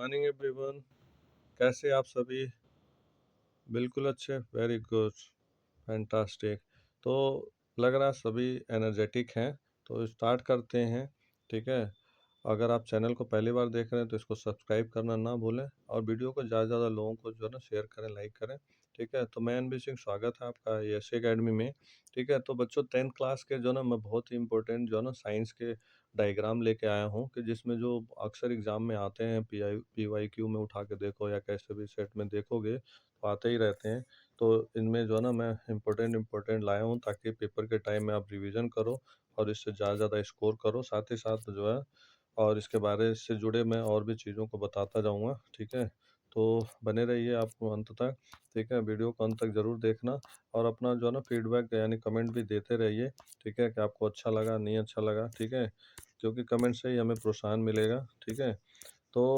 Morning everyone. कैसे आप सभी? बिल्कुल अच्छे, वेरी गुड, फैंटास्टिक। तो लग रहा है सभी एनर्जेटिक हैं, तो स्टार्ट करते हैं। ठीक है। अगर आप चैनल को पहली बार देख रहे हैं तो इसको सब्सक्राइब करना ना भूलें और वीडियो को ज़्यादा से ज़्यादा लोगों को जो है ना शेयर करें, लाइक करें। ठीक है। तो मैं एनबी सिंह, स्वागत है आपका यश एकेडमी में। ठीक है। तो बच्चों 10th क्लास के जो ना मैं बहुत ही इंपॉर्टेंट जो है ना साइंस के डायग्राम लेके आया हूँ कि जिसमें जो अक्सर एग्जाम में आते हैं, पी वाई क्यू में उठा के देखो या कैसे भी सेट में देखोगे तो आते ही रहते हैं। तो इनमें जो है ना मैं इम्पोर्टेंट लाया हूँ ताकि पेपर के टाइम में आप रिवीजन करो और इससे ज़्यादा ज़्यादा स्कोर करो। साथ ही साथ जो है और इसके बारे से जुड़े मैं और भी चीज़ों को बताता जाऊँगा। ठीक है। तो बने रहिए आप अंत तक। ठीक है। वीडियो को अंत तक ज़रूर देखना और अपना जो है ना फीडबैक यानी कमेंट भी देते रहिए। ठीक है, कि आपको अच्छा लगा, नहीं अच्छा लगा। ठीक है, क्योंकि कमेंट से ही हमें प्रोत्साहन मिलेगा। ठीक है। तो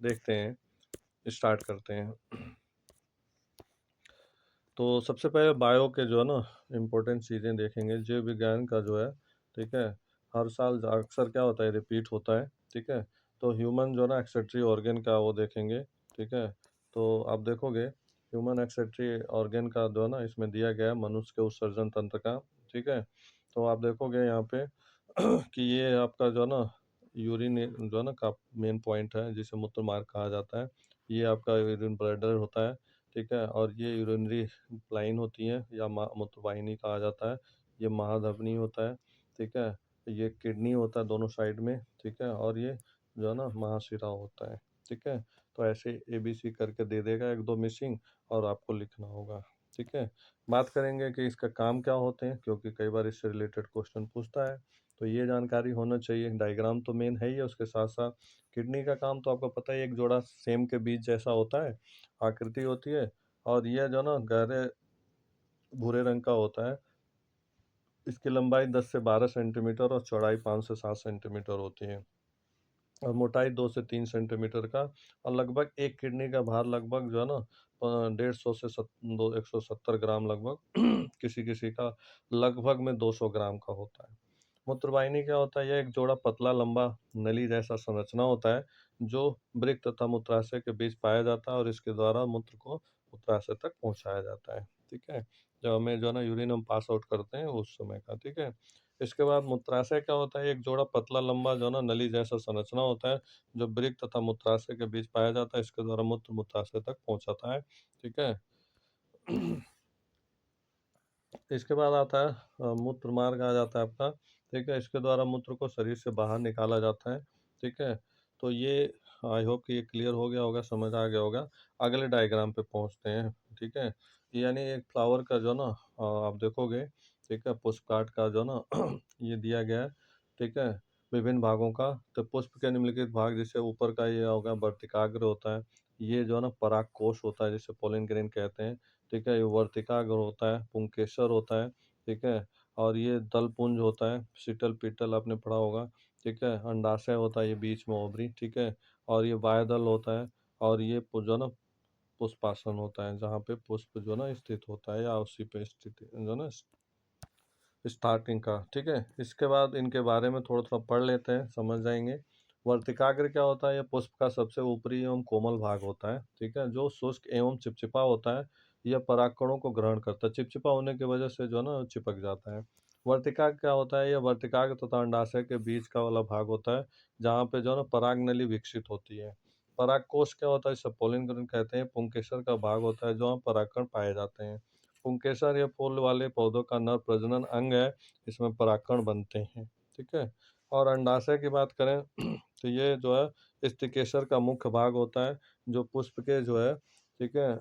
देखते हैं, स्टार्ट करते हैं। तो सबसे पहले बायो के जो है ना इम्पोर्टेंट चीज़ें देखेंगे। जीव विज्ञान का जो है, ठीक है, हर साल अक्सर क्या होता है, रिपीट होता है। ठीक है। तो ह्यूमन जो है ना एक्सेटरी ऑर्गन का वो देखेंगे। ठीक है। तो आप देखोगे ह्यूमन एक्सेटरी ऑर्गन का जो है ना इसमें दिया गया है मनुष्य के उत्सर्जन तंत्र का। ठीक है। तो आप देखोगे यहाँ पे कि ये आपका जो है ना यूरिन जो है ना का मेन पॉइंट है जिसे मूत्र मार्ग कहा जाता है। ये आपका यूरिन ब्लैडर होता है। ठीक है। और ये यूरिनरी लाइन होती है या मूत्रवाहिनी कहा जाता है। ये महाधमनी होता है। ठीक है। ये किडनी होता है दोनों साइड में। ठीक है। और ये जो है ना महाशिरा होता है। ठीक है। तो ऐसे ABC करके दे देगा, एक दो मिसिंग, और आपको लिखना होगा। ठीक है। बात करेंगे कि इसका काम क्या होते हैं, क्योंकि कई बार इससे रिलेटेड क्वेश्चन पूछता है, तो ये जानकारी होना चाहिए। डायग्राम तो मेन है ही है, उसके साथ साथ किडनी का काम तो आपको पता ही, एक जोड़ा सेम के बीज जैसा होता है, आकृति होती है, और यह जो ना गहरे भूरे रंग का होता है। इसकी लंबाई 10 से 12 सेंटीमीटर और चौड़ाई 5 से 7 सेंटीमीटर होती है, और मोटाई 2 से 3 सेंटीमीटर का। और लगभग एक किडनी का भार लगभग जो है ना 150 से 170 ग्राम लगभग किसी किसी का लगभग में 200 ग्राम का होता है। मूत्रवाहिनी क्या होता है? यह एक जोड़ा पतला लंबा नली जैसा संरचना होता है जो वृक्क तथा मूत्राशय के बीच पाया जाता है, और इसके द्वारा मूत्र को मूत्राशय तक पहुंचाया जाता है। ठीक है। जब हमें जो है ना यूरिन हम पास आउट करते हैं उस समय का। ठीक है। इसके बाद मूत्राशय क्या होता है? एक जोड़ा पतला लंबा जो है ना नली जैसा संरचना होता है जो वृक्क तथा मूत्राशय के बीच पाया जाता है, इसके द्वारा मूत्र मूत्राशय तक पहुंचाता है। ठीक है। इसके बाद आता है मूत्र मार्ग आ जाता है आपका। ठीक है। इसके द्वारा मूत्र को शरीर से बाहर निकाला जाता है। ठीक है। तो ये आई होप कि ये क्लियर हो गया होगा, समझ आ गया होगा। अगले डायग्राम पे पहुंचते हैं। ठीक है। यानी एक फ्लावर का जो ना आप देखोगे, ठीक है, पुष्प काट का जो ना ये दिया गया है। ठीक है। विभिन्न भागों का, तो पुष्प के निम्नलिखित भाग, जिसे ऊपर का ये होगा वर्तिकाग्र होता है, ये जो है ना पराग कोश होता है जिसे पोलन ग्रेन कहते हैं। ठीक है। ये वर्तिकाग्र होता है, पुंकेसर होता है। ठीक है। और ये दलपुंज होता है, शीतल पीतल आपने पढ़ा होगा। ठीक है। अंडाशय होता है, ये बीच में ओवरी। ठीक है। और ये बायदल होता है, और ये जो है ना पुष्पासन होता है, जहाँ पे पुष्प जो है ना स्थित होता है या उसी पे स्थित जो है ना स्टार्टिंग का। ठीक है। इसके बाद इनके बारे में थोड़ा थोड़ा पढ़ लेते हैं, समझ जाएंगे। वर्तिकाग्र क्या होता है? यह पुष्प का सबसे ऊपरी एवं कोमल भाग होता है। ठीक है। जो शुष्क एवं चिपचिपा होता है। यह परागकणों को ग्रहण करता है, चिपचिपा होने की वजह से जो है ना चिपक जाता है। वर्तिकाग्र क्या होता है? यह वर्तिकाग्र तथा अंडाशय के बीच का वाला भाग होता है, जहाँ पे जो है ना पराग नली विकसित होती है। परागकोश क्या होता है? इसे पोलन ग्रंथि कहते हैं। पुंकेसर का भाग होता है जहाँ परागकण पाए जाते हैं। पुंकेसर या फूल वाले पौधों का नर प्रजनन अंग है, इसमें परागकण बनते हैं। ठीक है। और अंडाशय की बात करें तो ये जो है स्थिकेसर का मुख्य भाग होता है, जो पुष्प के जो है, ठीक है,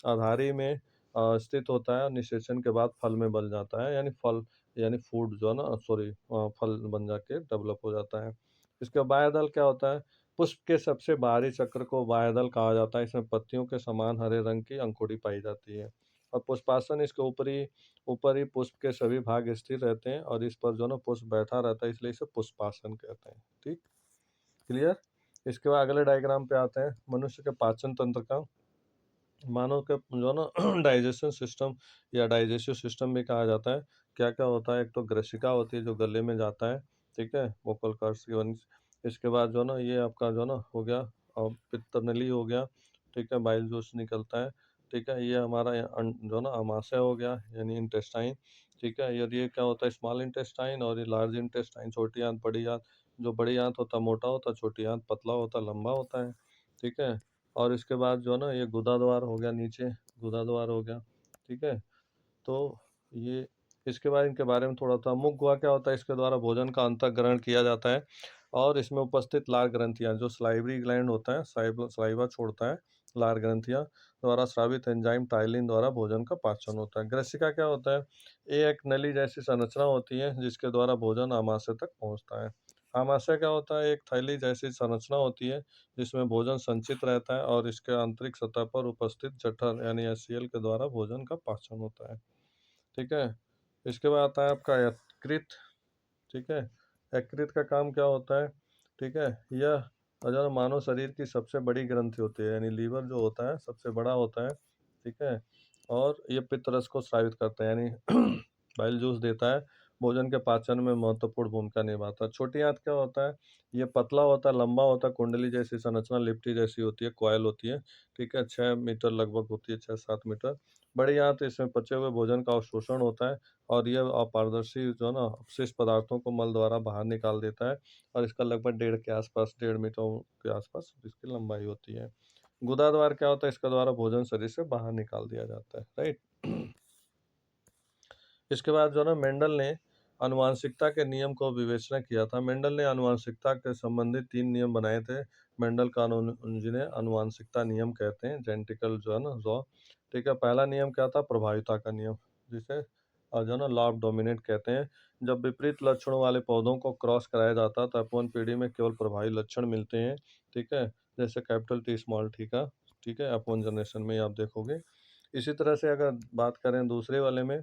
आधारी में स्थित होता है, और निषेचन के बाद फल में बन जाता है, यानी फल यानी फूड जो है ना, सॉरी, फल बन जाके डेवलप हो जाता है। इसके बाह्यदल क्या होता है? पुष्प के सबसे बाहरी चक्र को बाह्यदल कहा जाता है। इसमें पत्तियों के समान हरे रंग की अंकुड़ी पाई जाती है, और पुष्पासन इसके ऊपरी पुष्प के सभी भाग स्थिर रहते हैं, और इस पर जो ना पुष्प बैठा रहता है, इसलिए इसे पुष्पासन कहते हैं। ठीक, क्लियर। इसके बाद अगले डायग्राम पे आते हैं। मनुष्य के पाचन तंत्र का, मानव के जो ना डाइजेशन सिस्टम या डाइजेस्टिव सिस्टम भी कहा जाता है। क्या क्या होता है? एक तो ग्रसिका होती है जो गले में जाता है। ठीक है, वोकल कॉर्ड्स की वंश। इसके बाद जो ना ये आपका जो ना हो गया पित्त नली हो गया, ठीक है, बाइल जूस निकलता है, ठीक है, ये हमारा जो ना अमाशय हो गया यानी इंटेस्टाइन, ठीक है, ये क्या होता है स्मॉल इंटेस्टाइन, और ये लार्ज इंटेस्टाइन छोटी आंत बड़ी आंत। जो बड़ी आंत होता है मोटा होता है, छोटी आंत पतला होता है लंबा होता है, ठीक है। और इसके बाद जो है ना ये गुदा द्वार हो गया, नीचे गुदा द्वार हो गया, ठीक है। तो ये इसके बाद इनके बारे में थोड़ा था। मुख गुहा क्या होता है, इसके द्वारा भोजन का अंतःग्रहण किया जाता है, और इसमें उपस्थित लार ग्रंथियां जो स्लाइवरी ग्लैंड होता है, सलाइवा छोड़ता है, लार ग्रंथियां द्वारा स्रावित एंजाइम टाइलिन द्वारा भोजन का पाचन होता है। ग्रसिका क्या होता है, ये एक नली जैसी संरचना होती है जिसके द्वारा भोजन आमाशय तक पहुंचता है। आमाशय क्या होता है, एक थैली जैसी संरचना होती है जिसमें भोजन संचित रहता है, और इसके आंतरिक सतह पर उपस्थित जठर यानी एचसीएल के द्वारा भोजन का पाचन होता है, ठीक है। इसके बाद आता है आपका यकृत, ठीक है। यकृत का काम क्या होता है, ठीक है, यह जो मानव शरीर की सबसे बड़ी ग्रंथि होती है, यानी लीवर जो होता है सबसे बड़ा होता है, ठीक है। और ये पित्त रस को स्रावित करता है, यानी बाइल जूस देता है, भोजन के पाचन में महत्वपूर्ण भूमिका निभाता है। छोटी आंत क्या होता है, ये पतला होता है, लंबा होता है, कुंडली जैसी संरचना, लिप्टी जैसी होती है, कॉयल होती है, ठीक है, 6 मीटर लगभग होती है, 6-7 मीटर। बड़ी आंत, इसमें पचे हुए भोजन का अवशोषण होता है, और यह अपारदर्शी जो है ना अपशिष्ट पदार्थों को मल द्वारा बाहर निकाल देता है, और इसका लगभग 1.5 के आसपास इसकी लंबाई होती है। गुदा द्वार क्या होता है, इसका द्वारा भोजन शरीर से बाहर निकाल दिया जाता है, राइट। इसके बाद जो है ना मेंडल ने आनुवांशिकता के नियम को विवेचना किया था। मेंडल ने आनुवांशिकता के संबंधित 3 नियम बनाए थे। मेंडल कानून जिन्हें आनुवांशिकता नियम कहते हैं, जेनेटिकल जो है ना लॉ, ठीक है। पहला नियम क्या था, प्रभाविता का नियम, जिसे जो है ना लॉ ऑफ डोमिनेट कहते हैं। जब विपरीत लक्षणों वाले पौधों को क्रॉस कराया जाता तो F1 पीढ़ी में केवल प्रभावी लक्षण मिलते हैं, ठीक है, जैसे कैपिटल टी स्मॉल टी का, ठीक है, F1 जनरेशन में आप देखोगे। इसी तरह से अगर बात करें दूसरे वाले में,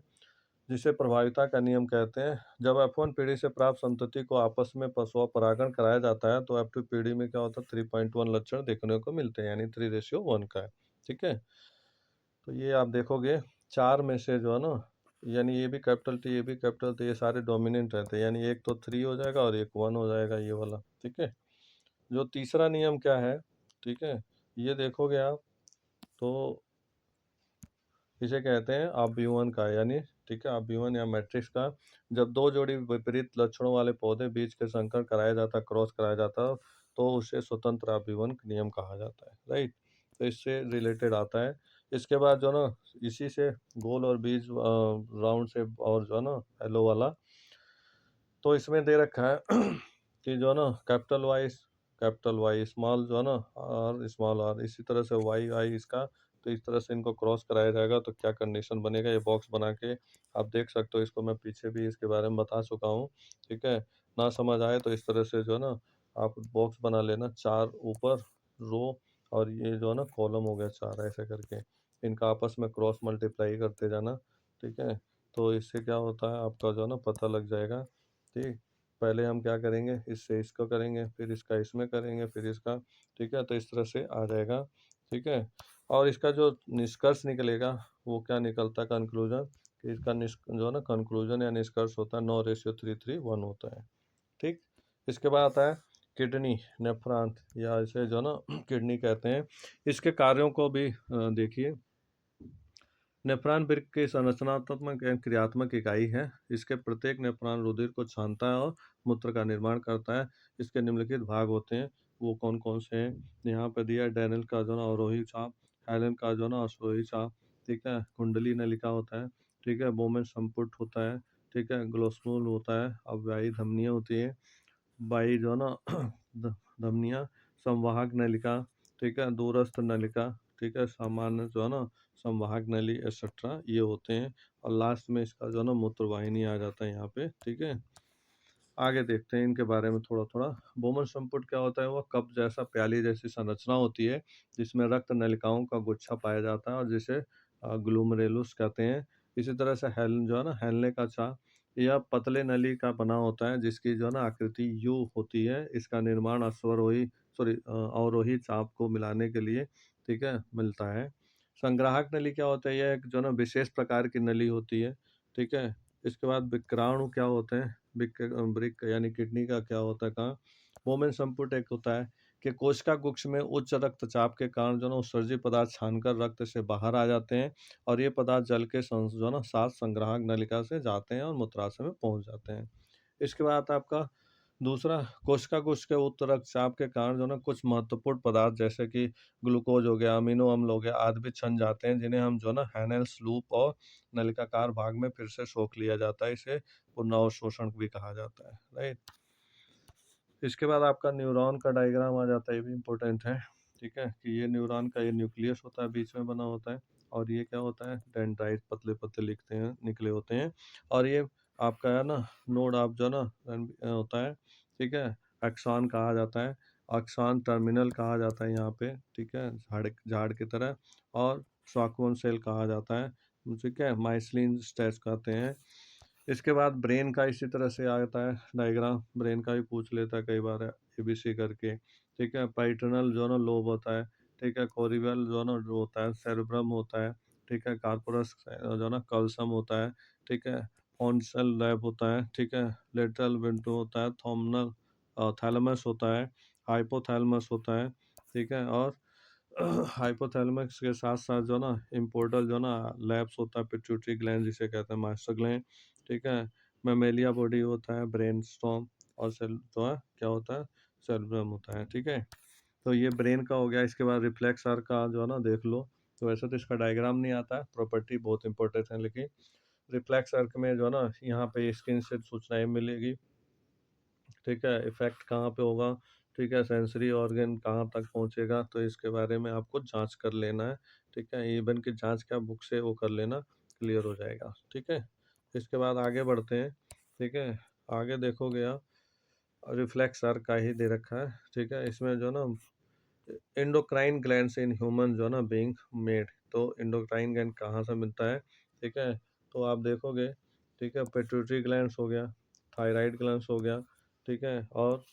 जिसे प्रभाविता का नियम कहते हैं, जब F1 पीढ़ी से प्राप्त संतति को आपस में परागण कराया जाता है तो F2 पीढ़ी में क्या होता है 3.1 लक्षण देखने को मिलते हैं, यानी 3:1 का है, ठीक है। तो ये आप देखोगे 4 में से जो है ना, यानी ये भी कैपिटल टी, ये भी कैपिटल टी, ये सारे डोमिनेंट रहते हैं, यानी एक तो 3 हो जाएगा और एक 1 हो जाएगा, ये वाला, ठीक है। जो तीसरा नियम क्या है, ठीक है, ये देखोगे आप तो इसे कहते हैं अभ्यूहन का, यानी ठीक है, अभ्यूहन या मैट्रिक्स का। जब दो जोड़ी विपरीत लक्षणों वाले पौधे बीज के संकर कराया जाता, क्रॉस कराया जाता, तो उसे स्वतंत्र अभ्यूहन नियम कहा जाता है, राइट। तो इससे रिलेटेड आता है। इसके बाद जो ना इसी से गोल और बीज राउंड से, और जो है ना येलो वाला, तो इसमें दे रखा है कि जो है ना कैपिटल वाई स्मॉल जो है ना और स्मॉल आर, इसी तरह से वाई आई इसका। तो इस तरह से इनको क्रॉस कराया जाएगा तो क्या कंडीशन बनेगा, ये बॉक्स बना के आप देख सकते हो। इसको मैं पीछे भी इसके बारे में बता चुका हूँ, ठीक है। ना समझ आए तो इस तरह से जो है ना आप बॉक्स बना लेना, 4 ऊपर रो, और ये जो है ना कॉलम हो गया 4, ऐसे करके इनका आपस में क्रॉस मल्टीप्लाई करते जाना, ठीक है। तो इससे क्या होता है आपका जो है ना पता लग जाएगा, ठीक। पहले हम क्या करेंगे, इससे इसको करेंगे, फिर इसका इसमें करेंगे, फिर इसका, ठीक है। तो इस तरह से आ जाएगा, ठीक है। और इसका जो निष्कर्ष निकलेगा वो क्या निकलता है, कंक्लूजन, कि इसका जो है ना कंक्लूजन या निष्कर्ष होता है 9:3:3:1 होता है, ठीक। इसके बाद आता है किडनी, नेफ्रॉन, या इसे जो है ना किडनी कहते हैं। इसके कार्यों को भी देखिए। नेफ्रॉन वृक्क की संरचनात्मक एवं क्रियात्मक इकाई है। इसके प्रत्येक नेफ्रॉन रुधिर को छानता है और मूत्र का निर्माण करता है। इसके निम्नलिखित भाग होते हैं, वो कौन कौन से हैं, यहाँ पे दिया है। डैनियल का जो ना अवरोही चाप, हेलन का जो ना अवरोही चाप, ठीक है। कुंडली नलिका होता है, ठीक है। बोमेन संपुट होता है, ठीक है। ग्लोसमूल होता है, अव्यायी धमनियाँ होती है, बाई जो ना धमनियाँ, संवाहक नलिका, ठीक है। दूरस्थ नलिका, ठीक है। सामान्य जो है ना संवाहक नली एक्सेट्रा, ये होते हैं। और लास्ट में इसका जो है ना मूत्र वाहिनी आ जाता है यहाँ पे, ठीक है। आगे देखते हैं इनके बारे में थोड़ा थोड़ा। बोमन संपुट क्या होता है, वह कप जैसा प्याली जैसी संरचना होती है जिसमें रक्त नलिकाओं का गुच्छा पाया जाता है और जिसे ग्लूमरुलस कहते हैं। इसी तरह से हेल जो है ना हेलने का चा, यह पतले नली का बना होता है जिसकी जो है ना आकृति यू होती है। इसका निर्माण अवरोही चाप को मिलाने के लिए, ठीक है, मिलता है। संग्राहक नली क्या होता है, यह एक जो है ना विशेष प्रकार की नली होती है, ठीक है। इसके बाद विक्राणु क्या होते हैं, ब्रिक यानी किडनी का क्या होता है, कहाँ बोमेन संपुट एक होता है, कि कोशिका गुच्छ में उच्च रक्तचाप के कारण जो है ना उत्सर्जित पदार्थ छानकर रक्त से बाहर आ जाते हैं, और ये पदार्थ जल के जो है ना साथ संग्राहक नलिका से जाते हैं और मूत्राशय में पहुंच जाते हैं। इसके बाद आपका दूसरा, कोशिका कोश के उच्च रक्तचाप के कारण जो है ना कुछ महत्वपूर्ण पदार्थ जैसे कि ग्लूकोज हो गया, अमीनो अम्ल हो गया आदि भी छन जाते हैं, जिन्हें हम जो है ना हैनेल्स लूप और नलिकाकार भाग में फिर से सोख लिया जाता है। इसे पुनर्अवशोषण भी कहा जाता है, राइट। इसके बाद आपका न्यूरॉन का डायग्राम आ जाता है, ये भी इम्पोर्टेंट है, ठीक है, कि ये न्यूरॉन का ये न्यूक्लियस होता है, बीच में बना होता है, और ये क्या होता है, डेंड्राइट पतले पतले लिखते हैं निकले होते हैं, और ये आपका है ना नोड आप जो ना होता है, ठीक है, एक्सॉन कहा जाता है, एक्सॉन टर्मिनल कहा जाता है यहाँ पे, ठीक है, झाड़ झाड़ की तरह, और स्वाक्वन सेल कहा जाता है, ठीक है, माइसलिन स्टेज कहते हैं। इसके बाद ब्रेन का इसी तरह से आता है डायग्राम, ब्रेन का भी पूछ लेता है कई बार एबीसी करके, ठीक है, पैटर्नल जो ना लोब होता है, ठीक है, कोरिबल जो ना जो होता है, सेरेब्रम होता है, ठीक है, कार्पोरस जो ना कल्सम होता है, ठीक है, फॉन्सल लैब होता है, ठीक है, लेटरल विंडो होता है, थॉमनल थैलेमस होता है, हाइपोथैलेमस होता है, ठीक है, और हाइपोथैलेमस के साथ साथ जो ना इम्पोर्टल जो ना लैब्स होता है, पिट्यूटरी ग्लैंड जिसे कहते हैं मास्टर ग्लैंड, ठीक है, मेमेलिया बॉडी होता है, ब्रेन स्टॉर्म, और सेल जो है क्या होता है, सेरेब्रम होता है, ठीक है। तो ये ब्रेन का हो गया। इसके बाद रिफ्लेक्स आर्क का जो है ना देख लो, तो वैसे तो इसका डायग्राम नहीं आता है, प्रॉपर्टी बहुत इंपॉर्टेंट है, लेकिन रिफ्लेक्स आर्क में जो है ना यहाँ पे स्क्रीन से सूचनाएं मिलेगी, ठीक है, इफेक्ट कहाँ पे होगा, ठीक है, सेंसरी ऑर्गन कहाँ तक पहुँचेगा, तो इसके बारे में आपको जांच कर लेना है, ठीक है, इवन की जांच का बुक से वो कर लेना, क्लियर हो जाएगा, ठीक है। इसके बाद आगे बढ़ते हैं, ठीक है, आगे देखोगे आप रिफ्लेक्स आर्क का ही दे रखा है, ठीक है, इसमें जो ना एंडोक्राइन ग्लैंड्स इन ह्यूमन जो ना बीइंग मेड, तो एंडोक्राइन ग्लैंड कहाँ से मिलता है, ठीक है, तो आप देखोगे, ठीक है, पिट्यूटरी ग्लैंड्स हो गया, थायराइड ग्लैंड्स हो गया, ठीक है, और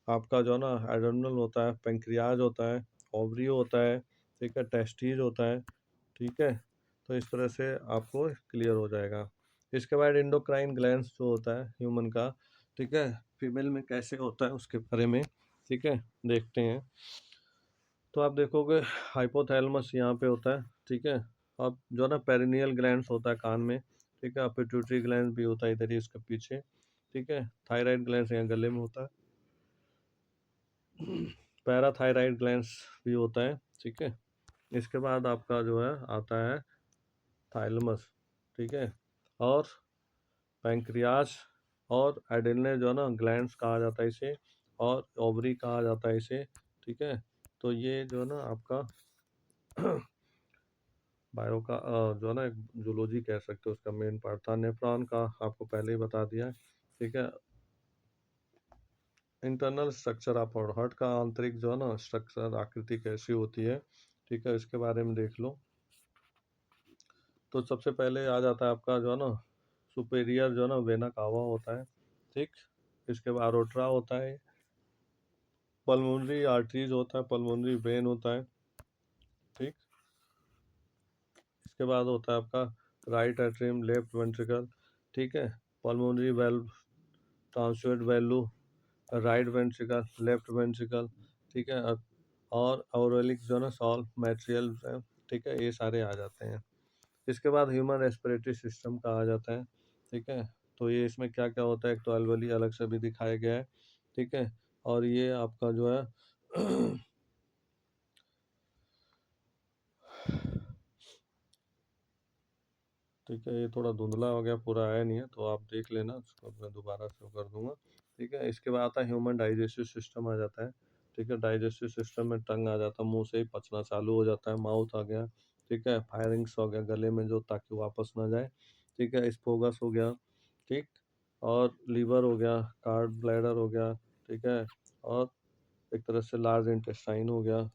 आपका जो ना एड्रेनल होता है, पेंक्रियाज होता है, ओवरी होता है, ठीक है, टेस्टिस होता है, ठीक है, तो इस तरह से आपको क्लियर हो जाएगा। इसके बाद एंडोक्राइन ग्लैंड्स जो होता है ह्यूमन का, ठीक है, फीमेल में कैसे होता है उसके बारे में, ठीक है, देखते हैं। तो आप देखोगे हाइपोथैलेमस यहाँ पे होता है, ठीक है, अब जो ना पेरिनियल ग्लैंड्स होता है कान में, ठीक है, पिट्यूटरी ग्लैंड भी होता है इधर ही इसके पीछे, ठीक है, थायराइड ग्लैंड्स यहाँ गले में होता है, पैराथायराइड ग्लैंड्स भी होता है, ठीक है। इसके बाद आपका जो है आता है थाइलमस, ठीक है, और पैंक्रियाज और एडिनल जो है ना ग्लैंड्स कहा जाता है इसे, और ओवरी कहा जाता है इसे, ठीक है। तो ये जो है ना आपका बायो का जो है ना एक जूलॉजी कह सकते हो उसका मेन पार्ट था। नेफ्रॉन का आपको पहले ही बता दिया, ठीक है। इंटरनल स्ट्रक्चर आप और हार्ट का आंतरिक जो है ना स्ट्रक्चर आकृति कैसी होती है, ठीक है, इसके बारे में देख लो। तो सबसे पहले आ जाता है आपका जो है ना सुपेरियर जो है ना वेना कावा होता है, ठीक। इसके बाद अरोट्रा होता है, पल्मोनरी आर्टरीज होता है, पल्मोनरी वेन होता है, ठीक। इसके बाद होता है आपका राइट एट्रियम, लेफ्ट वेंट्रिकल, ठीक है, pulmonary valve, transverse value, right ventricle, left ventricle, ठीक है, और ऑरेलिक जो है सॉल्व मैट्रियल, ठीक है, ये सारे आ जाते हैं। इसके बाद ह्यूमन रेस्पिरेटरी सिस्टम का आ जाता है, ठीक है। तो ये इसमें क्या क्या होता है, एक तो अलवली अलग से भी दिखाया गया है, ठीक है, और ये आपका जो है ठीक है, ये थोड़ा धुंधला हो गया, पूरा आया नहीं है, तो आप देख लेना, उसको मैं दोबारा से कर दूंगा, ठीक है। इसके बाद आता है ह्यूमन डाइजेस्टिव सिस्टम आ जाता है, ठीक है, डाइजेस्टिव सिस्टम में टंग आ जाता है, मुंह से ही पचना चालू हो जाता है, माउथ आ गया, ठीक है, फायरिंग्स हो गया गले में जो, ताकि वापस ना जाए, ठीक है, स्पोगस हो गया, ठीक, और लीवर हो गया, कार्ड ब्लैडर हो गया, ठीक है, और एक तरह से लार्ज इंटेस्टाइन हो गया।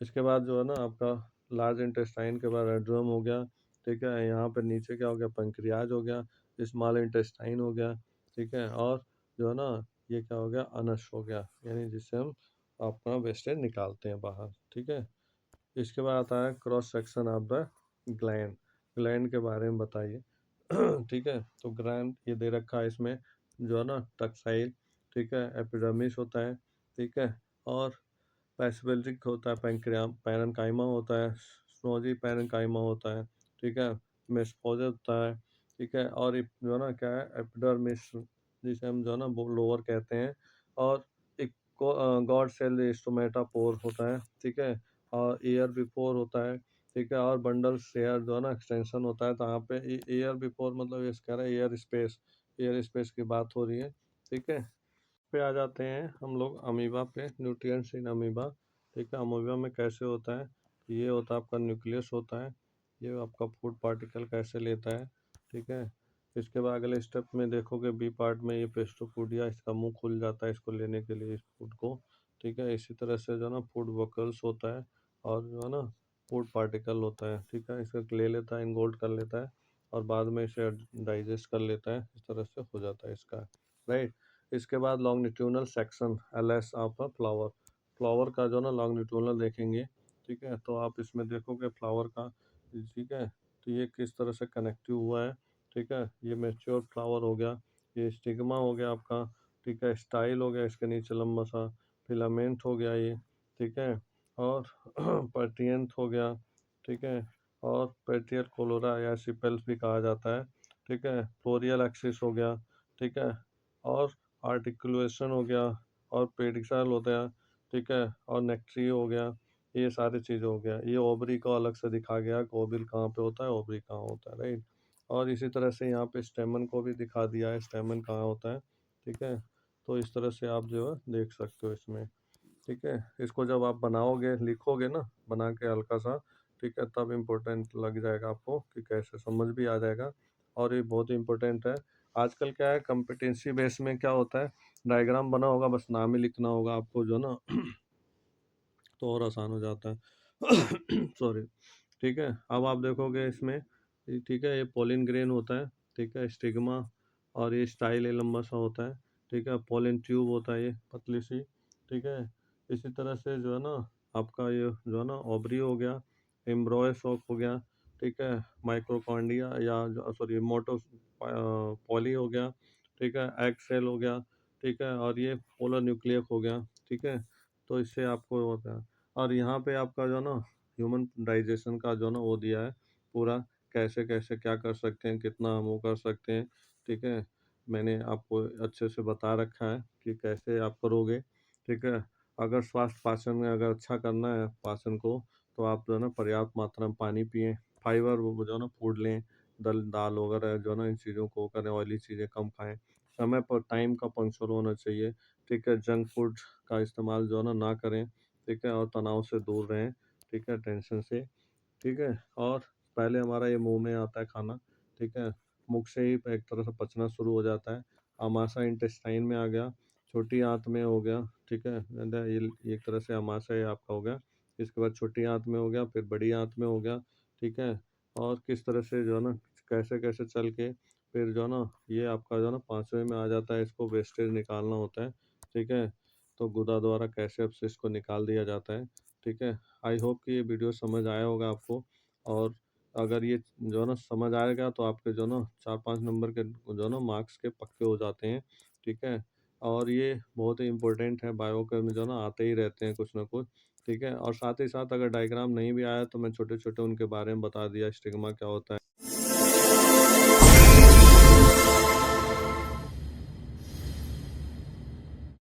इसके बाद जो है ना आपका लार्ज इंटेस्टाइन के बाद एड्रम हो गया, ठीक है, यहाँ पर नीचे क्या हो गया, पंक्रियाज हो गया, स्मॉल इंटेस्टाइन हो गया, ठीक है, और जो है ना ये क्या हो गया, अनस हो गया, यानी जिससे हम अपना वेस्टेज निकालते हैं बाहर, ठीक है। इसके बाद आता है cross section of the gland, gland के बारे में बताइए ठीक है। तो ग्लैंड ये दे रखा है इसमें जो है ना टक्साइल, ठीक है, एपिडर्मिस होता है, ठीक है, और पैरासिम्पैथेटिक होता है, पैरेन्काइमा होता है, स्नोजी पैरेन्काइमा होता है, ठीक है, मेसोपोज होता है, ठीक है, और जो है ना क्या है एपिडर्मिस, जिसे हम जो है ना वो लोअर कहते हैं, और एक गॉड सेल स्टोमेटापोर होता है, ठीक है, और ईयर बिफोर होता है, ठीक है, और बंडल शेयर जो है ना एक्सटेंशन होता है। तो यहाँ पे ईयर बिफोर मतलब ये कह रहा है एयर स्पेस की बात हो रही है, ठीक है। पे आ जाते हैं हम लोग अमीबा पे, न्यूट्रिएंट्स इन अमीबा, ठीक है। अमीबा में कैसे होता है, ये होता है आपका न्यूक्लियस होता है, ये आपका फूड पार्टिकल कैसे लेता है, ठीक है। इसके बाद अगले स्टेप में देखोगे बी पार्ट में ये पेस्टोफूडिया, इसका मुंह खुल जाता है इसको लेने के लिए इस फूड को, ठीक है। इसी तरह से जो है ना फूड वकल्स होता है, और जो है ना फूड पार्टिकल होता है, ठीक है। इसको ले लेता है, इनगोल्ड कर लेता है, और बाद में इसे डाइजेस्ट कर लेता है, इस तरह से हो जाता है इसका, राइट। इसके बाद longitudinal section LS of a flower, flower का जो ना लॉन्गिट्यूडनल देखेंगे, ठीक है। तो आप इसमें देखोगे फ्लावर का, ठीक है, तो ये किस तरह से कनेक्टिव हुआ है, ठीक है। ये मैच्योर फ्लावर हो गया, ये स्टिग्मा हो गया आपका, ठीक है, स्टाइल हो गया इसके नीचे लंबा सा, फिलामेंट हो गया ये, ठीक है, और पर्टियंथ हो गया, ठीक है, और पेट्रियल कोलोरा या सिपेल्स भी कहा जाता है, ठीक है, फ्लोरियल एक्सिस हो गया, ठीक है, और आर्टिकुलेशन हो गया, और पेडिक्साइल होता है, ठीक है, और नेक्ट्री हो गया, ये सारी चीज़ें हो गया। ये ओवरी को अलग से दिखा गया कि ओवरी कहाँ पे होता है, ओवरी कहाँ होता है, राइट। और इसी तरह से यहाँ पे स्टेमन को भी दिखा दिया है, स्टेमन कहाँ होता है, ठीक है। तो इस तरह से आप जो है देख सकते हो इसमें, ठीक है। इसको जब आप बनाओगे, लिखोगे ना बना के हल्का सा, ठीक है, तब इम्पोर्टेंट लग जाएगा आपको कि कैसे समझ भी आ जाएगा, और ये बहुत ही इम्पोर्टेंट है। आजकल क्या है कम्पिटेंसी बेस में क्या होता है, डायग्राम बना होगा बस नाम ही लिखना होगा आपको जो ना तो और आसान हो जाता है सॉरी, ठीक है। अब आप देखोगे इसमें, ठीक है, ये पोलिन ग्रेन होता है, ठीक है, स्टिग्मा, और ये स्टाइल ये लंबा सा होता है, ठीक है, पोलिन ट्यूब होता है ये पतली सी, ठीक है। इसी तरह से जो है ना आपका ये जो है ना ओवरी हो गया, एम्ब्रॉयस हो गया, ठीक है, माइक्रोकॉन्डिया या सॉरी मोटो पॉली हो गया, ठीक है, एग सेल हो गया, ठीक है, और ये पोलर न्यूक्लियक हो गया, ठीक है। तो इससे आपको होता है, और यहाँ पे आपका जो ना ह्यूमन डाइजेशन का जो ना वो दिया है पूरा, कैसे कैसे क्या कर सकते हैं, कितना हम वो कर सकते हैं, ठीक है। मैंने आपको अच्छे से बता रखा है कि कैसे आप करोगे, ठीक है। अगर स्वास्थ्य पाचन में अगर अच्छा करना है पाचन को, तो आप जो है ना पर्याप्त मात्रा में पानी पिएं, फाइबर वो जो है ना फूड लें, दाल वगैरह जो है ना इन चीज़ों को करें, ऑयली चीज़ें कम खाएं, समय पर टाइम का पंक्चुअल होना चाहिए, ठीक है। जंक फूड का इस्तेमाल जो है ना करें, ठीक है, और तनाव से दूर रहें, ठीक है, टेंशन से, ठीक है। और पहले हमारा ये मुंह में आता है खाना, ठीक है, मुख से ही एक तरह से पचना शुरू हो जाता है, आमाशय इंटेस्टाइन में आ गया, छोटी आंत में हो गया, ठीक है, ये एक तरह से आमाशय आपका हो गया, इसके बाद छोटी आंत में हो गया, फिर बड़ी आंत में हो गया, ठीक है। और किस तरह से जो है ना कैसे कैसे चल के फिर जो है ना ये आपका जो है ना पाँचवें में आ जाता है, इसको वेस्टेज निकालना होता है, ठीक है। तो गुदा द्वारा कैसे अपशिष्ट को निकाल दिया जाता है, ठीक है। आई होप कि ये वीडियो समझ आया होगा आपको, और अगर ये जो है ना समझ आएगा तो आपके जो है ना 4-5 नंबर के जो है ना मार्क्स के पक्के हो जाते हैं, ठीक है। और ये बहुत ही इम्पोर्टेंट है, बायो के में जो है ना आते ही रहते हैं कुछ ना कुछ, ठीक है। और साथ ही साथ अगर डायग्राम नहीं भी आया तो मैं छोटे छोटे उनके बारे में बता दिया, स्टिग्मा क्या होता है।